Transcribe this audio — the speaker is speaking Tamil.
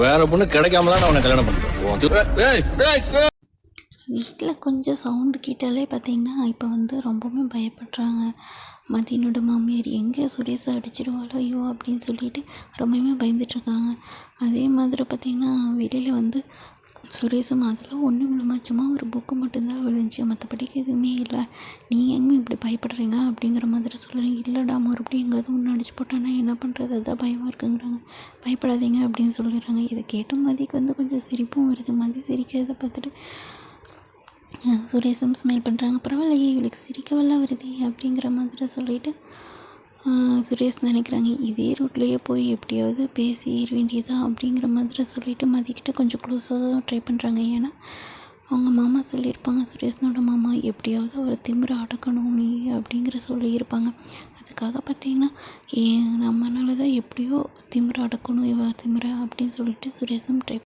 வேற பொண்ணு கிடைக்காம தான் நான் உன்னை கல்யாணம் பண்ணுறேன். வீட்டில் கொஞ்சம் சவுண்டு கேட்டாலே பார்த்தீங்கன்னா இப்போ வந்து ரொம்பவுமே பயப்படுறாங்க. மதியனோட மாமியார் எங்கே சுரேஷை அடிச்சிடுவாளோ ஐயோ அப்படின்னு சொல்லிட்டு ரொம்பவுமே பயந்துட்டுருக்காங்க. அதே மாதிரி பார்த்திங்கன்னா வெளியில் வந்து சுரேஷும் அதில் ஒன்றும் இல்லாமல் சும்மா ஒரு புக்கு மட்டும்தான் விழுந்துச்சு, மற்றபடிக்கு எதுவுமே இல்லை, நீங்கள் எங்கே இப்படி பயப்படுறீங்க அப்படிங்கிற மாதிரி சொல்கிறீங்க. இல்லைடா மறுபடியும் எங்கேயாவது ஒன்று அடிச்சு போட்டானா என்ன பண்ணுறது, அதுதான் பயமாக இருக்குங்கிறாங்க. பயப்படாதீங்க அப்படின்னு சொல்லிடுறாங்க. இதை கேட்டு மதிக்கு வந்து கொஞ்சம் சிரிப்பும் வருது. மதி சிரிக்கிறத பார்த்துட்டு சுரேஷும் ஸ்மைல் பண்ணுறாங்க. பரவாயில்லையே இவளுக்கு சிரிக்கவெல்லாம் வருது அப்படிங்கிற மாதிரி சொல்லிவிட்டு சுரேஷ் நினைக்கிறாங்க இதே ரூட்லேயே போய் எப்படியாவது பேசி ஏற வேண்டியதா அப்படிங்கிற மாதிரி சொல்லிவிட்டு மதிக்கிட்ட கொஞ்சம் க்ளோஸாக ட்ரை பண்ணுறாங்க. ஏன்னா அவங்க மாமா சொல்லியிருப்பாங்க, சுரேஷனோட மாமா எப்படியாவது ஒரு திமிரை அடக்கணும் நீ அப்படிங்கிற சொல்லியிருப்பாங்க. அதுக்காக பார்த்தீங்கன்னா நம்மளால தான் எப்படியோ திமிரை அடக்கணும் இவ திமிரை அப்படின்னு சொல்லிட்டு சுரேஷும் ட்ரை